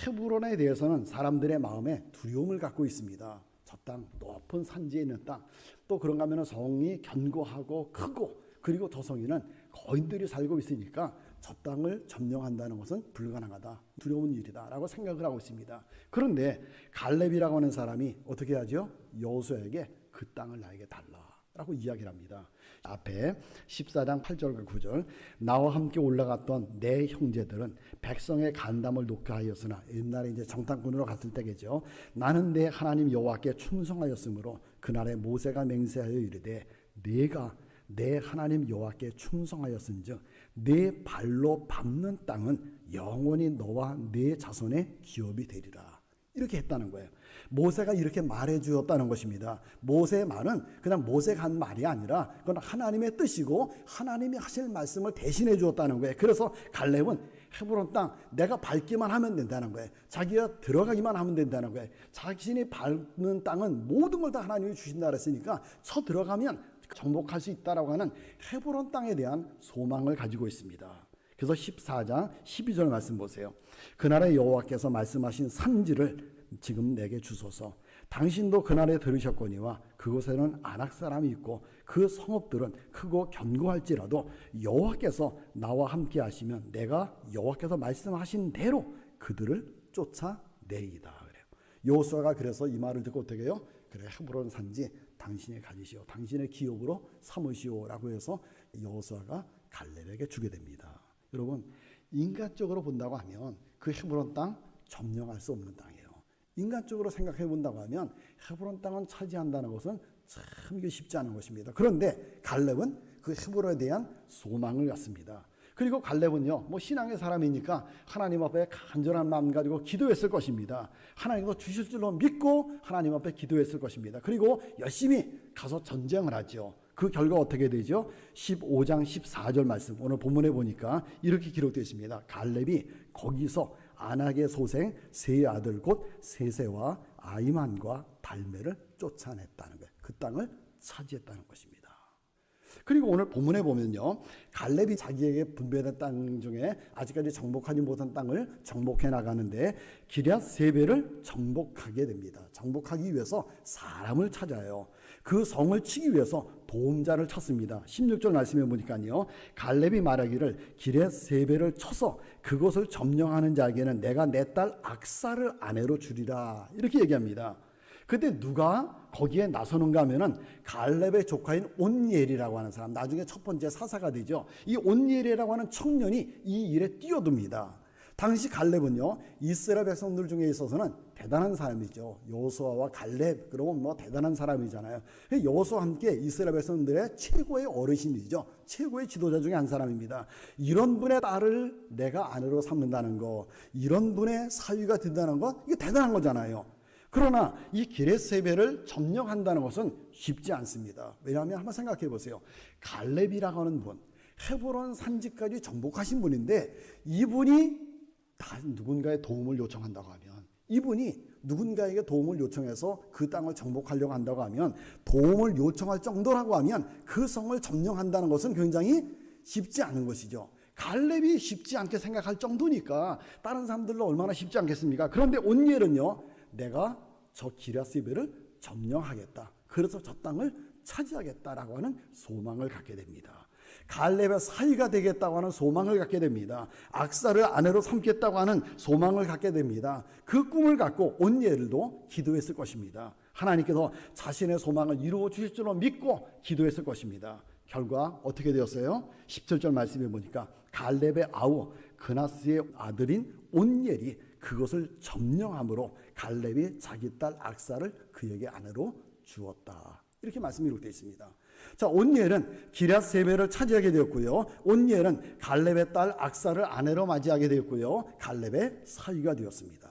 헤브론에 대해서는 사람들의 마음에 두려움을 갖고 있습니다. 저 땅, 높은 산지에 있는 땅, 또 그런가 하면 성이 견고하고 크고, 그리고 저 성에는 거인들이 살고 있으니까 저 땅을 점령한다는 것은 불가능하다, 두려운 일이다 라고 생각을 하고 있습니다. 그런데 갈렙이라고 하는 사람이 어떻게 하죠? 여호수아에게 그 땅을 나에게 달라 라고 이야기를 합니다. 앞에 14장 8절과 9절, 나와 함께 올라갔던 내 형제들은 백성의 간담을 놓게 하였으나, 옛날에 이제 정탐꾼으로 갔을 때겠죠. 나는 내 하나님 여호와께 충성하였으므로 그날에 모세가 맹세하여 이르되 내가 내 하나님 여호와께 충성하였은즉 내 발로 밟는 땅은 영원히 너와 내 자손의 기업이 되리라. 이렇게 했다는 거예요. 모세가 이렇게 말해 주었다는 것입니다. 모세의 말은 그냥 모세가 한 말이 아니라 그건 하나님의 뜻이고 하나님이 하실 말씀을 대신해 주었다는 거예요. 그래서 갈렙은 헤브론 땅 내가 밟기만 하면 된다는 거예요. 자기가 들어가기만 하면 된다는 거예요. 자신이 밟는 땅은 모든 걸 다 하나님이 주신다 그랬으니까 쳐 들어가면 정복할 수 있다라고 하는 헤브론 땅에 대한 소망을 가지고 있습니다. 그래서 14장 12절 말씀 보세요. 그날에 여호와께서 말씀하신 산지를 지금 내게 주소서. 당신도 그날에 들으셨거니와 그곳에는 아낙 사람이 있고 그 성읍들은 크고 견고할지라도 여호와께서 나와 함께 하시면 내가 여호와께서 말씀하신 대로 그들을 쫓아내리이다. 그래요. 여호수아가 그래서 이 말을 듣고 어떻게 해요? 그래, 헤브론 산지 당신이 가지시오, 당신의 기업으로 삼으시오라고 해서 여호수아가 갈렙에게 주게 됩니다. 여러분, 인간적으로 본다고 하면 그 헤브론 땅 점령할 수 없는 땅이에요. 인간적으로 생각해 본다고 하면 헤브론 땅은 차지한다는 것은 참 이게 쉽지 않은 것입니다. 그런데 갈렙은 그 헤브론에 대한 소망을 갖습니다. 그리고 갈렙은요, 뭐 신앙의 사람이니까 하나님 앞에 간절한 마음 가지고 기도했을 것입니다. 하나님도 주실 줄로 믿고 하나님 앞에 기도했을 것입니다. 그리고 열심히 가서 전쟁을 하죠. 그 결과 어떻게 되죠? 15장 14절 말씀, 오늘 본문에 보니까 이렇게 기록되어 있습니다. 갈렙이 거기서 아낙의 소생 세 아들 곧 세세와 아이만과 달메를 쫓아냈다는 거예요. 그 땅을 차지했다는 것입니다. 그리고 오늘 본문에 보면요, 갈렙이 자기에게 분배된 땅 중에 아직까지 정복하지 못한 땅을 정복해 나가는데 기럇 세벨을 정복하게 됩니다. 정복하기 위해서 사람을 찾아요. 그 성을 치기 위해서 도움자를 찾습니다. 16절 말씀해 보니까요, 갈렙이 말하기를 기럇 세벨을 쳐서 그곳을 점령하는 자에게는 내가 내 딸 악사를 아내로 주리라, 이렇게 얘기합니다. 그때 누가 거기에 나서는가 하면은 갈렙의 조카인 온니엘이라고 하는 사람, 나중에 첫 번째 사사가 되죠. 이 온니엘이라고 하는 청년이 이 일에 뛰어듭니다. 당시 갈렙은요, 이스라엘 백성들 중에 있어서는 대단한 사람이죠. 여호수아와 갈렙, 그러면 뭐 대단한 사람이잖아요. 여호수아와 함께 이스라엘 백성들의 최고의 어르신이죠. 최고의 지도자 중에 한 사람입니다. 이런 분의 딸을 내가 아내로 삼는다는 거, 이런 분의 사위가 된다는 것, 이게 대단한 거잖아요. 그러나 이 기럇 세벨을 점령한다는 것은 쉽지 않습니다. 왜냐하면 한번 생각해 보세요. 갈렙이라고 하는 분, 헤브론 산지까지 정복하신 분인데 이분이 다 누군가의 도움을 요청한다고 하면, 이분이 누군가에게 도움을 요청해서 그 땅을 정복하려고 한다고 하면, 도움을 요청할 정도라고 하면 그 성을 점령한다는 것은 굉장히 쉽지 않은 것이죠. 갈렙이 쉽지 않게 생각할 정도니까 다른 사람들로 얼마나 쉽지 않겠습니까? 그런데 온니엘은요, 내가 저 기럇 세벨을 점령하겠다, 그래서 저 땅을 차지하겠다라고 하는 소망을 갖게 됩니다. 갈렙의 사위가 되겠다고 하는 소망을 갖게 됩니다. 악사를 아내로 삼겠다고 하는 소망을 갖게 됩니다. 그 꿈을 갖고 온니엘도 기도했을 것입니다. 하나님께서 자신의 소망을 이루어 주실 줄로 믿고 기도했을 것입니다. 결과 어떻게 되었어요? 17절 말씀해 보니까 갈렙의 아우 그나스의 아들인 온니엘이 그것을 점령함으로 갈렙이 자기 딸 악사를 그에게 아내로 주었다, 이렇게 말씀이 기록되어 있습니다. 자, 온니엘은 기럇 세벨을 차지하게 되었고요, 온니엘은 갈렙의 딸 악사를 아내로 맞이하게 되었고요, 갈렙의 사위가 되었습니다.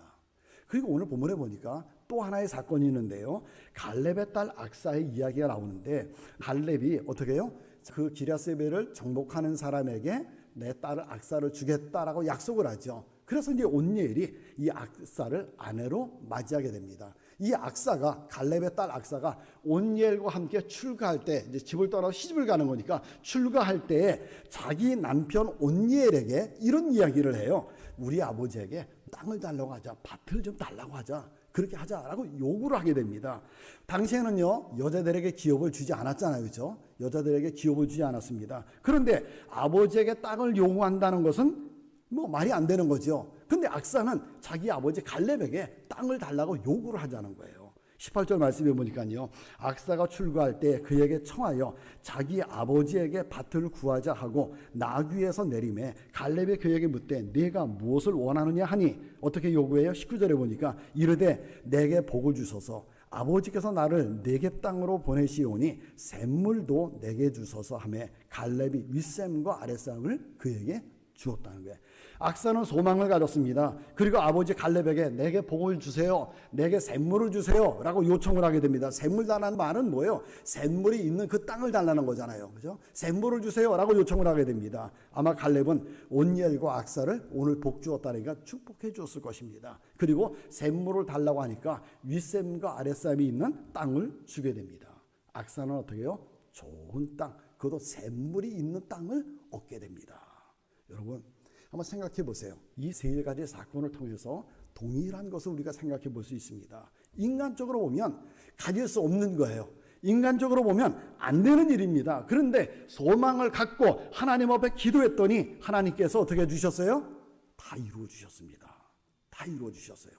그리고 오늘 본문에 보니까 또 하나의 사건이 있는데요, 갈렙의 딸 악사의 이야기가 나오는데, 갈렙이 어떻게 해요? 그 기럇 세벨을 정복하는 사람에게 내 딸을 악사를 주겠다라고 약속을 하죠. 그래서 이제 온니엘이 이 악사를 아내로 맞이하게 됩니다. 이 악사가, 갈렙의 딸 악사가 온니엘과 함께 출가할 때, 이제 집을 떠나서 시집을 가는 거니까 출가할 때에 자기 남편 온니엘에게 이런 이야기를 해요. 우리 아버지에게 땅을 달라고 하자, 밭을 좀 달라고 하자, 그렇게 하자라고 요구를 하게 됩니다. 당시에는요, 여자들에게 기업을 주지 않았잖아요, 그렇죠? 여자들에게 기업을 주지 않았습니다. 그런데 아버지에게 땅을 요구한다는 것은 뭐 말이 안 되는 거죠. 근데 악사는 자기 아버지 갈렙에게 땅을 달라고 요구를 하자는 거예요. 18절 말씀해 보니까요, 악사가 출가할 때 그에게 청하여 자기 아버지에게 밭을 구하자 하고 나귀에서 내림에 갈렙이 그에게 묻되 네가 무엇을 원하느냐 하니 어떻게 요구해요? 19절에 보니까 이르되 내게 복을 주소서, 아버지께서 나를 네겝 땅으로 보내시오니 샘물도 내게 주소서 하매 갈렙이 윗샘과 아랫샘을 그에게 주었다는 거예요. 악사는 소망을 가졌습니다. 그리고 아버지 갈렙에게 내게 복을 주세요, 내게 샘물을 주세요 라고 요청을 하게 됩니다. 샘물 달라는 말은 뭐예요? 샘물이 있는 그 땅을 달라는 거잖아요, 그죠? 샘물을 주세요 라고 요청을 하게 됩니다. 아마 갈렙은 온니엘과 악사를 오늘 복 주었다니까 축복해 주었을 것입니다. 그리고 샘물을 달라고 하니까 윗샘과 아랫샘이 있는 땅을 주게 됩니다. 악사는 어떻게 해요? 좋은 땅, 그것도 샘물이 있는 땅을 얻게 됩니다. 여러분 한번 생각해 보세요. 이 세 가지 사건을 통해서 동일한 것을 우리가 생각해 볼 수 있습니다. 인간적으로 보면 가질 수 없는 거예요. 인간적으로 보면 안 되는 일입니다. 그런데 소망을 갖고 하나님 앞에 기도했더니 하나님께서 어떻게 해주셨어요? 다 이루어 주셨습니다. 다 이루어 주셨어요.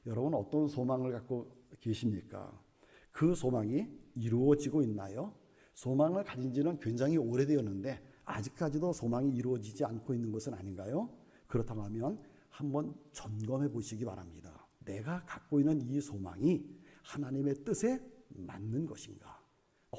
여러분 어떤 소망을 갖고 계십니까? 그 소망이 이루어지고 있나요? 소망을 가진 지는 굉장히 오래되었는데 아직까지도 소망이 이루어지지 않고 있는 것은 아닌가요? 그렇다고 하면 한번 점검해 보시기 바랍니다. 내가 갖고 있는 이 소망이 하나님의 뜻에 맞는 것인가?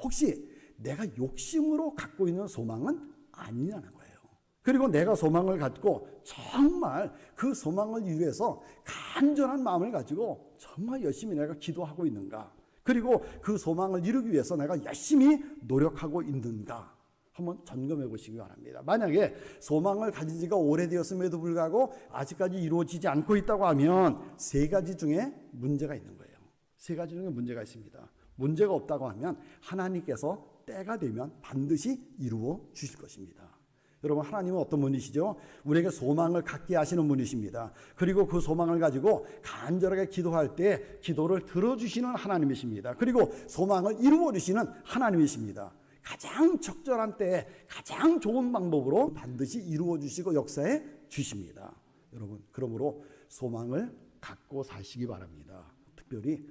혹시 내가 욕심으로 갖고 있는 소망은 아니라는 거예요. 그리고 내가 소망을 갖고 정말 그 소망을 위해서 간절한 마음을 가지고 정말 열심히 내가 기도하고 있는가? 그리고 그 소망을 이루기 위해서 내가 열심히 노력하고 있는가? 한번 점검해 보시기 바랍니다. 만약에 소망을 가진 지가 오래되었음에도 불구하고 아직까지 이루어지지 않고 있다고 하면 세 가지 중에 문제가 있는 거예요. 세 가지 중에 문제가 있습니다. 문제가 없다고 하면 하나님께서 때가 되면 반드시 이루어 주실 것입니다. 여러분, 하나님은 어떤 분이시죠? 우리에게 소망을 갖게 하시는 분이십니다. 그리고 그 소망을 가지고 간절하게 기도할 때 기도를 들어주시는 하나님이십니다. 그리고 소망을 이루어 주시는 하나님이십니다. 가장 적절한 때에 가장 좋은 방법으로 반드시 이루어 주시고 역사해 주십니다. 여러분, 그러므로 소망을 갖고 사시기 바랍니다. 특별히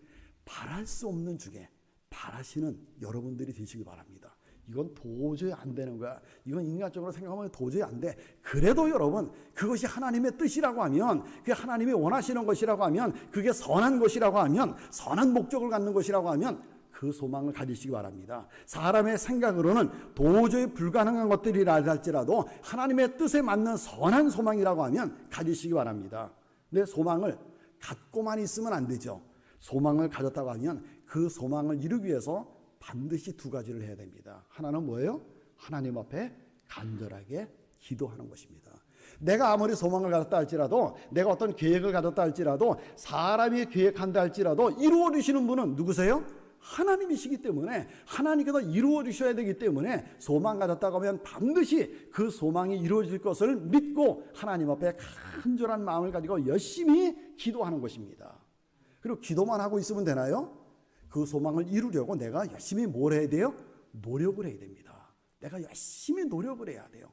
바랄 수 없는 중에 바라시는 여러분들이 되시기 바랍니다. 이건 도저히 안 되는 거야. 이건 인간적으로 생각하면 도저히 안 돼. 그래도 여러분, 그것이 하나님의 뜻이라고 하면, 그게 하나님이 원하시는 것이라고 하면, 그게 선한 것이라고 하면, 선한 목적을 갖는 것이라고 하면 그 소망을 가지시기 바랍니다. 사람의 생각으로는 도저히 불가능한 것들이라 할지라도 하나님의 뜻에 맞는 선한 소망이라고 하면 가지시기 바랍니다. 근데 소망을 갖고만 있으면 안 되죠. 소망을 가졌다고 하면 그 소망을 이루기 위해서 반드시 두 가지를 해야 됩니다. 하나는 뭐예요? 하나님 앞에 간절하게 기도하는 것입니다. 내가 아무리 소망을 가졌다 할지라도, 내가 어떤 계획을 가졌다 할지라도, 사람이 계획한다 할지라도 이루어 주시는 분은 누구세요? 하나님이시기 때문에 하나님께서 이루어 주셔야 되기 때문에 소망 가졌다고 하면 반드시 그 소망이 이루어질 것을 믿고 하나님 앞에 간절한 마음을 가지고 열심히 기도하는 것입니다. 그리고 기도만 하고 있으면 되나요? 그 소망을 이루려고 내가 열심히 뭘 해야 돼요? 노력을 해야 됩니다. 내가 열심히 노력을 해야 돼요.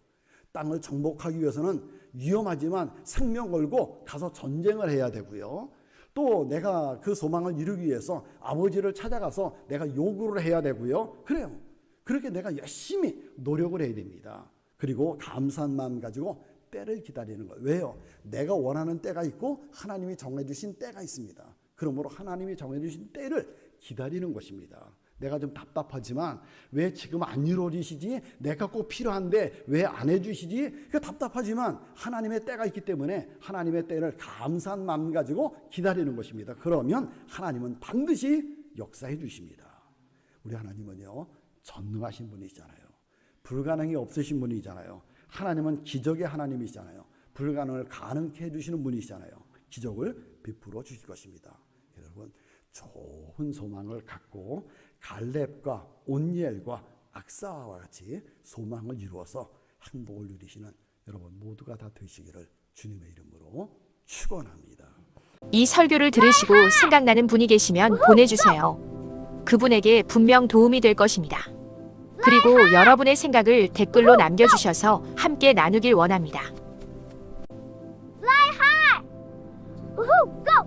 땅을 정복하기 위해서는 위험하지만 생명 걸고 가서 전쟁을 해야 되고요. 또 내가 그 소망을 이루기 위해서 아버지를 찾아가서 내가 요구를 해야 되고요. 그래요. 그렇게 내가 열심히 노력을 해야 됩니다. 그리고 감사한 마음 가지고 때를 기다리는 거예요. 왜요? 내가 원하는 때가 있고 하나님이 정해주신 때가 있습니다. 그러므로 하나님이 정해주신 때를 기다리는 것입니다. 내가 좀 답답하지만 왜 지금 안 이루어지시지? 내가 꼭 필요한데 왜 안 해주시지? 그 답답하지만 하나님의 때가 있기 때문에 하나님의 때를 감사한 마음 가지고 기다리는 것입니다. 그러면 하나님은 반드시 역사해 주십니다. 우리 하나님은요, 전능하신 분이시잖아요. 불가능이 없으신 분이잖아요. 하나님은 기적의 하나님이시잖아요. 불가능을 가능케 해주시는 분이시잖아요. 기적을 베풀어 주실 것입니다. 여러분, 좋은 소망을 갖고 갈렙과 온니엘과 악사와 같이 소망을 이루어서 행복을 누리시는 여러분 모두가 다 되시기를 주님의 이름으로 축원합니다. 이 설교를 들으시고 생각나는 분이 계시면 보내주세요. 그분에게 분명 도움이 될 것입니다. 그리고 여러분의 생각을 댓글로 남겨주셔서 함께 나누길 원합니다. Fly high! Woohoo! Go!